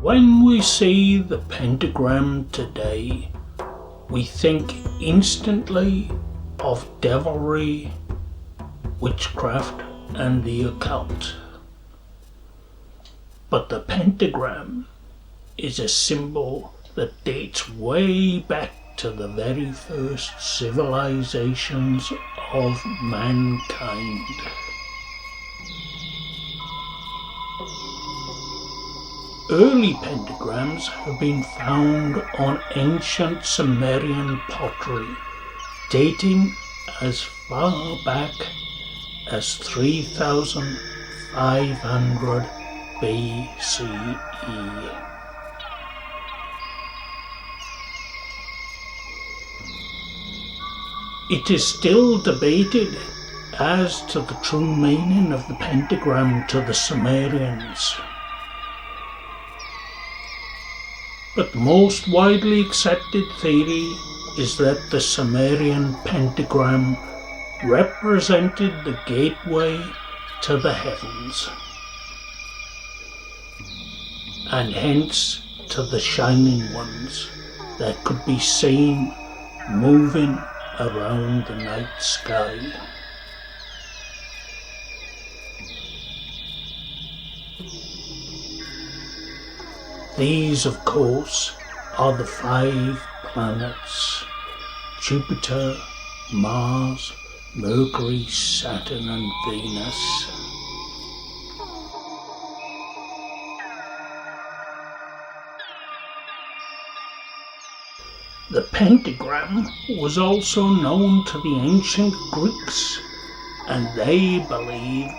When we see the pentagram today, we think instantly of devilry, witchcraft, and the occult. But the pentagram is a symbol that dates way back to the very first civilizations of mankind. Early pentagrams have been found on ancient Sumerian pottery, dating as far back as 3500 BCE. It is still debated as to the true meaning of the pentagram to the Sumerians. But the most widely accepted theory is that the Sumerian pentagram represented the gateway to the heavens, and hence to the shining ones that could be seen moving around the night sky. These, of course, are the 5 planets: Jupiter, Mars, Mercury, Saturn, and Venus. The pentagram was also known to the ancient Greeks, and they believed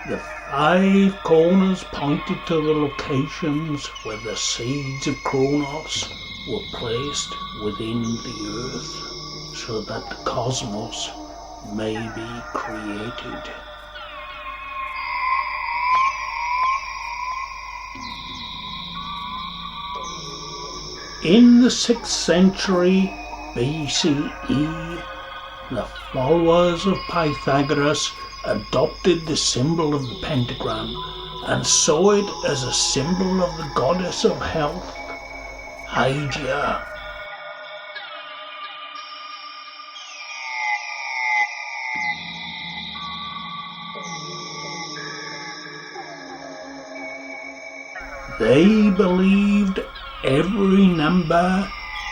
the 5 corners pointed to the locations where the seeds of Kronos were placed within the earth, so that the cosmos may be created. In the 6th century BCE, the followers of Pythagoras adopted the symbol of the pentagram and saw it as a symbol of the goddess of health, Hygeia. They believed every number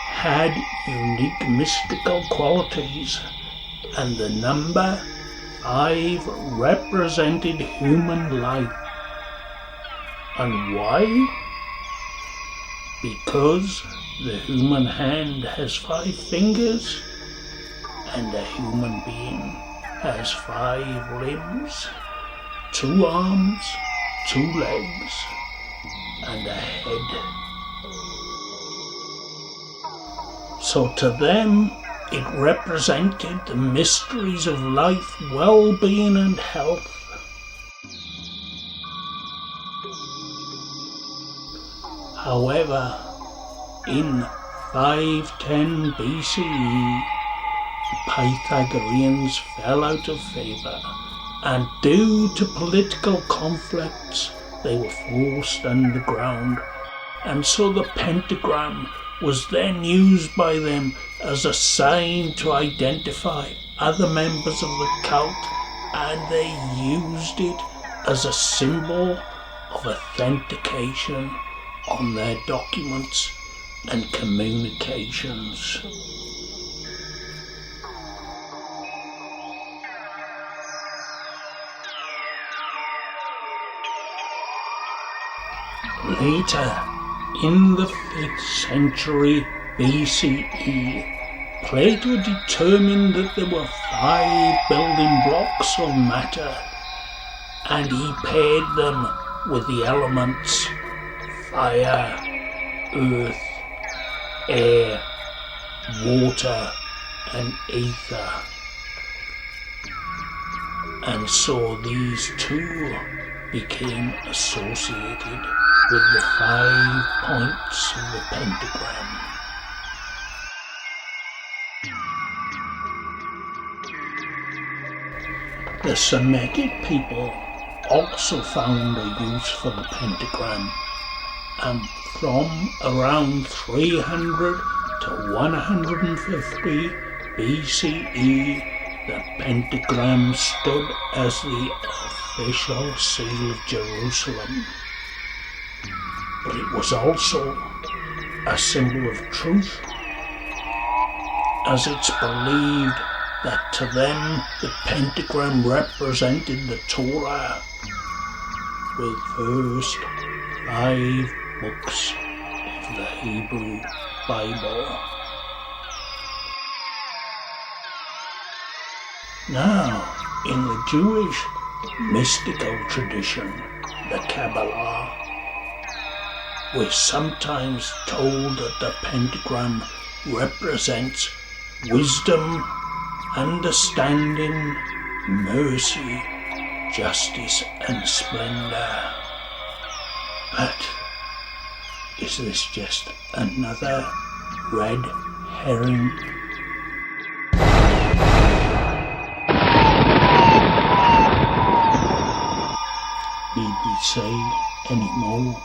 had unique mystical qualities, and the number 5 represented human life. And why? Because the human hand has 5 fingers, and a human being has 5 limbs, 2 arms, 2 legs, and a head. So to them, it represented the mysteries of life, well-being, and health. However, in 510 BCE, the Pythagoreans fell out of favour, and due to political conflicts, they were forced underground, and so the pentagram was then used by them as a sign to identify other members of the cult, and they used it as a symbol of authentication on their documents and communications. Later, in the 5th century BCE, Plato determined that there were 5 building blocks of matter, and he paired them with the elements fire, earth, air, water, and ether. And so these 2 became associated with the 5 points of the pentagram. The Semitic people also found a use for the pentagram, and from around 300 to 150 BCE, the pentagram stood as the official seal of Jerusalem. But it was also a symbol of truth, as it's believed that to them the pentagram represented the Torah, with first 5 books of the Hebrew Bible. Now, in the Jewish mystical tradition, the Kabbalah, we're sometimes told that the pentagram represents wisdom, understanding, mercy, justice, and splendor. But is this just another red herring? Need we say any more?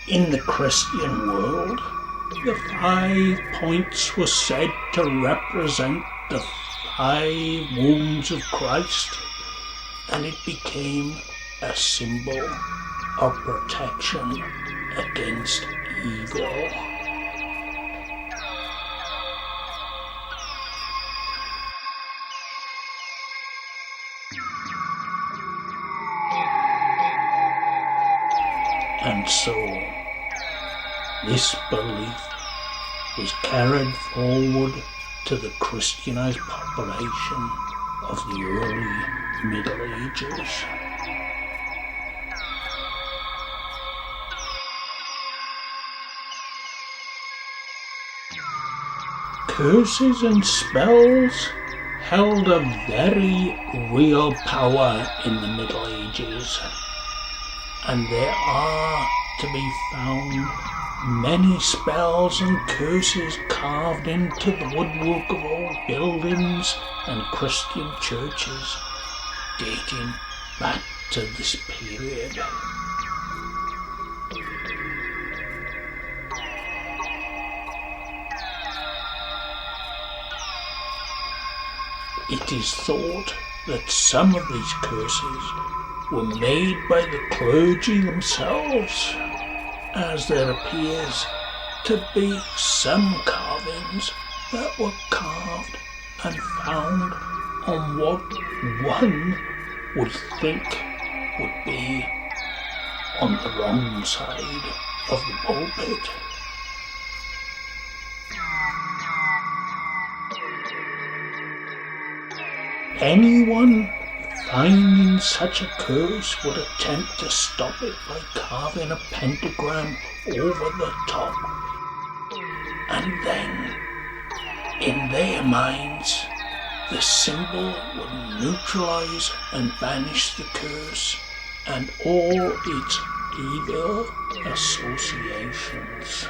In the Christian world, the 5 points were said to represent the 5 wounds of Christ, and it became a symbol of protection against evil. And so, this belief was carried forward to the Christianized population of the early Middle Ages. Curses and spells held a very real power in the Middle Ages, and there are to be found many spells and curses carved into the woodwork of old buildings and Christian churches, dating back to this period. It is thought that some of these curses were made by the clergy themselves, as there appears to be some carvings that were carved and found on what one would think would be on the wrong side of the pulpit. Anyone finding such a curse would attempt to stop it by carving a pentagram over the top. And then, in their minds, the symbol would neutralize and banish the curse and all its evil associations.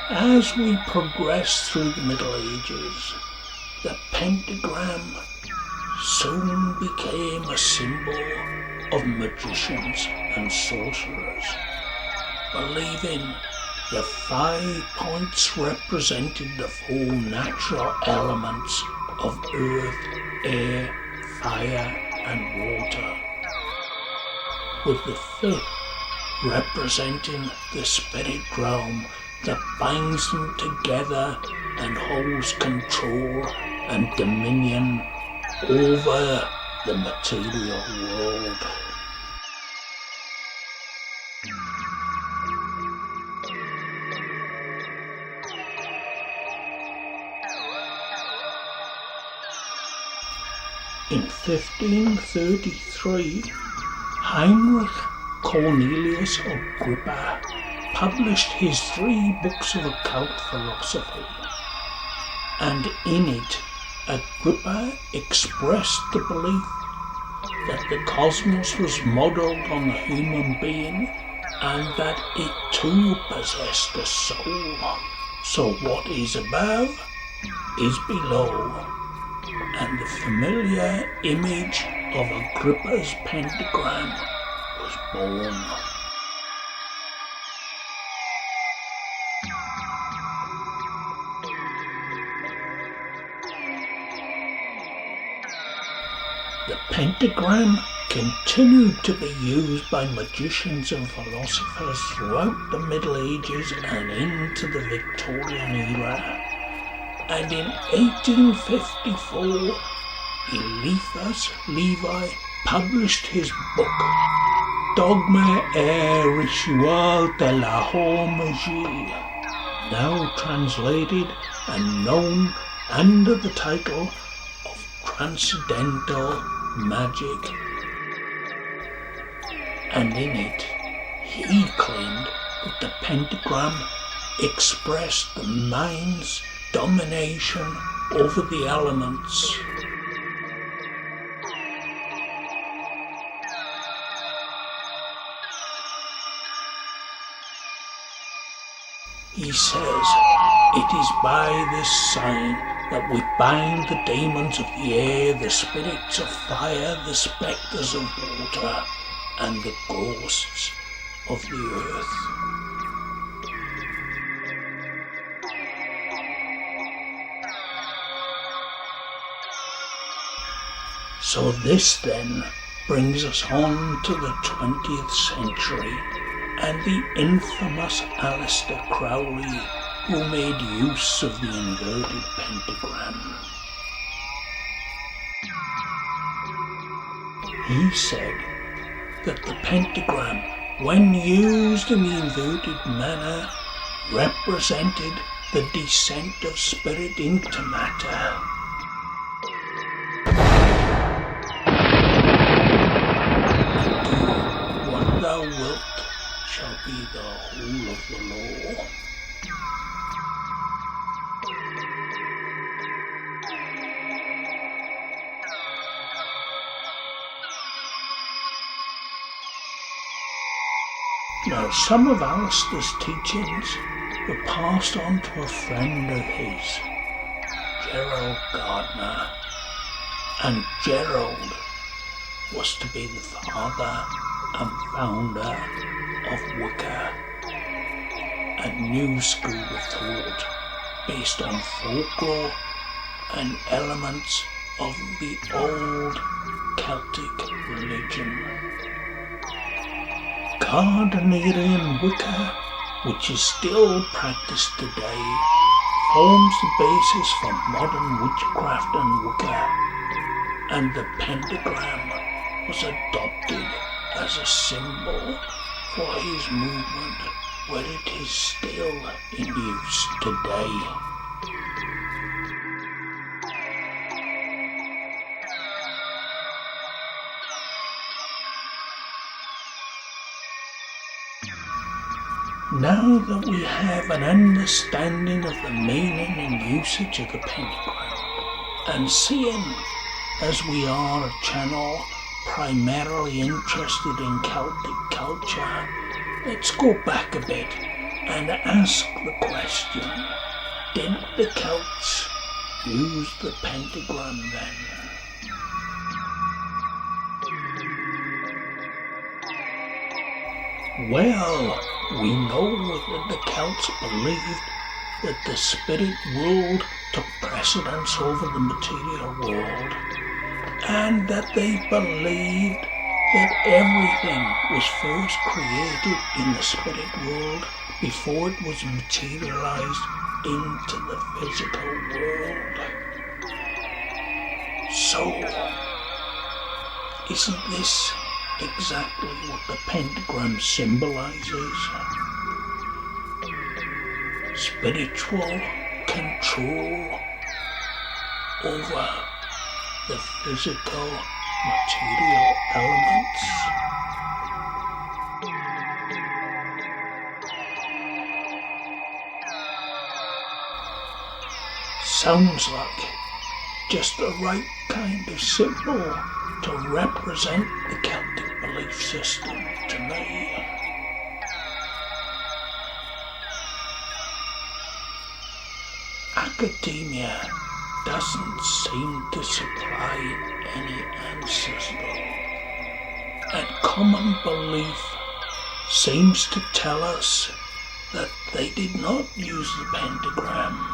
As we progress through the Middle Ages, the pentagram soon became a symbol of magicians and sorcerers, believing the 5 points represented the 4 natural elements of earth, air, fire, and water, with the 5th representing the spirit realm that binds them together and holds control and dominion over the material world. In 1533, Heinrich Cornelius Agrippa published his 3 books of occult philosophy, and in it Agrippa expressed the belief that the cosmos was modelled on a human being and that it too possessed a soul. So what is above is below, and the familiar image of Agrippa's pentagram was born. The pentagram continued to be used by magicians and philosophers throughout the Middle Ages and into the Victorian era. And in 1854, Eliphas Levi published his book, Dogme et Ritual de la Haute Magie, now translated and known under the title of Transcendental Magic. And in it, he claimed that the pentagram expressed the mind's domination over the elements. He says, "It is by this sign that we bind the demons of the air, the spirits of fire, the spectres of water, and the ghosts of the earth." So this then brings us on to the 20th century and the infamous Aleister Crowley, who made use of the inverted pentagram. He said that the pentagram, when used in the inverted manner, represented the descent of spirit into matter. And do what thou wilt shall be the whole of the law. Now, some of Aleister's teachings were passed on to a friend of his, Gerald Gardner, and Gerald was to be the father and founder of Wicca, a new school of thought based on folklore and elements of the old Celtic religion. Gardnerian Wicca, which is still practiced today, forms the basis for modern witchcraft and Wicca, and the pentagram was adopted as a symbol for his movement, where it is still in use today. Now that we have an understanding of the meaning and usage of the pentagram, and seeing as we are a channel primarily interested in Celtic culture, let's go back a bit and ask the question, did the Celts use the pentagram then? Well, we know that the Celts believed that the spirit world took precedence over the material world, and that they believed that everything was first created in the spirit world before it was materialized into the physical world. So, isn't this exactly what the pentagram symbolizes? Spiritual control over the physical material elements. sounds like just the right kind of symbol to represent the Celtic belief system to me. Academia doesn't seem to supply any answers though, and common belief seems to tell us that they did not use the pentagram.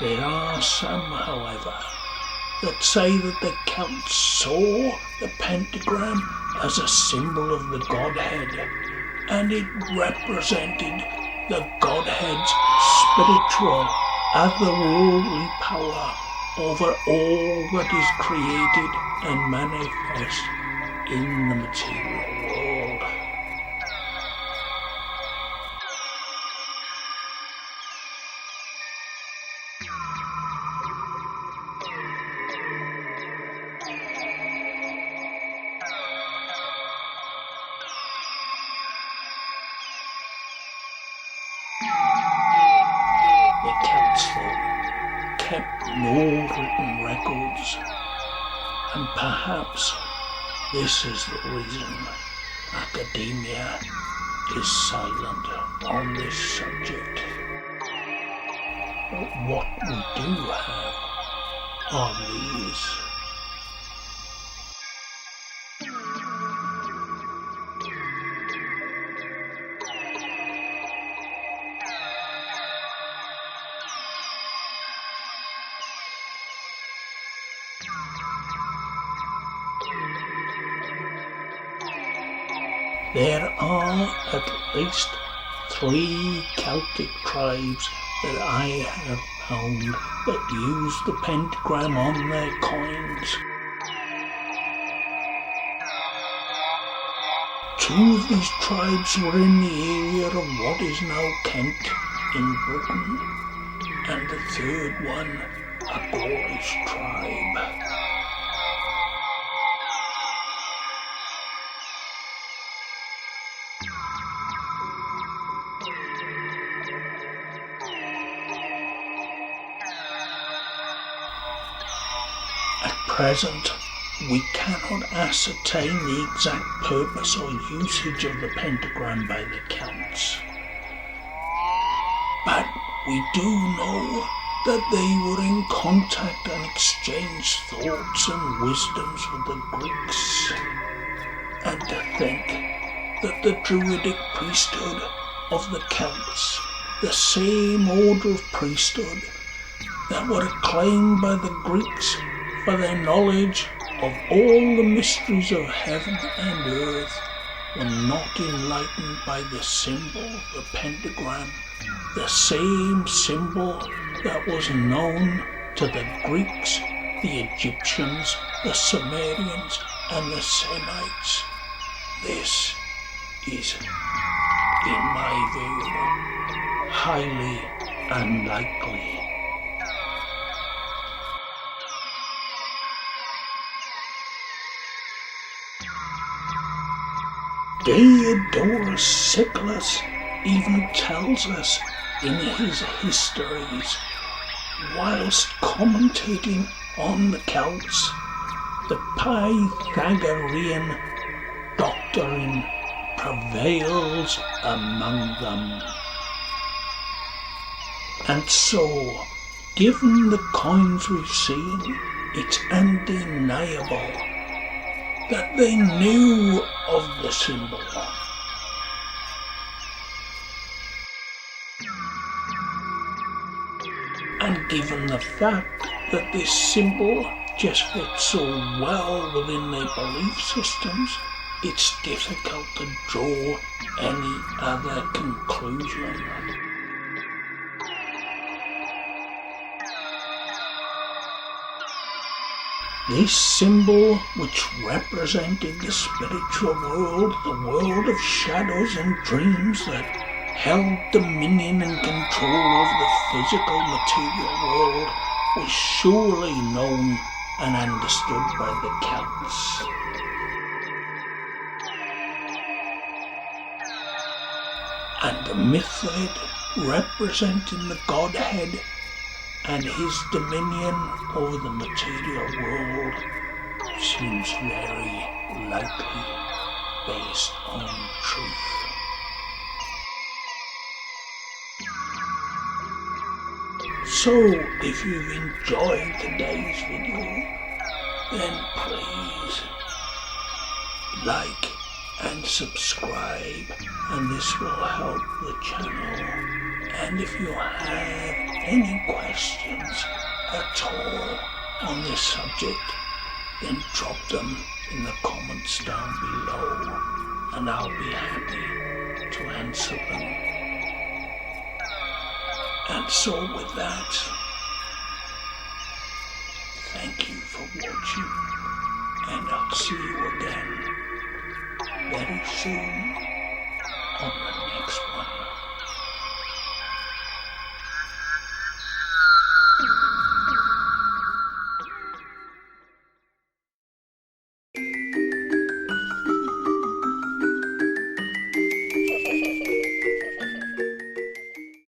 There are some, however, that say that the Celts saw the pentagram as a symbol of the Godhead, and it represented the Godhead's spiritual, otherworldly power over all that is created and manifest in the material world. The Celts, though, kept no written records, and perhaps this is the reason academia is silent on this subject. But what we do have are these. There are at least 3 Celtic tribes that I have found that use the pentagram on their coins. 2 of these tribes were in the area of what is now Kent in Britain, and the 3rd one a Gaulish tribe. At present, we cannot ascertain the exact purpose or usage of the pentagram by the Celts, but we do know that they were in contact and exchanged thoughts and wisdoms with the Greeks, and to think that the Druidic priesthood of the Celts, the same order of priesthood that were acclaimed by the Greeks for their knowledge of all the mysteries of heaven and earth, were not enlightened by the symbol, the pentagram, the same symbol that was known to the Greeks, the Egyptians, the Sumerians, and the Semites. This is, in my view, highly unlikely. Diodorus Siculus even tells us in his histories, whilst commentating on the Celts, the Pythagorean doctrine prevails among them. And so, given the coins we've seen, it's undeniable that they knew of the symbol. And given the fact that this symbol just fits so well within their belief systems, it's difficult to draw any other conclusion. This symbol, which represented the spiritual world, the world of shadows and dreams that held dominion and control over the physical material world, was surely known and understood by the Celts. And the myth of it representing the Godhead and his dominion over the material world, seems very likely based on truth. So, if you've enjoyed today's video, then please like and subscribe, and this will help the channel. And if you have any questions at all on this subject, then drop them in the comments down below, and I'll be happy to answer them. And so with that, thank you for watching, and I'll see you again very soon on the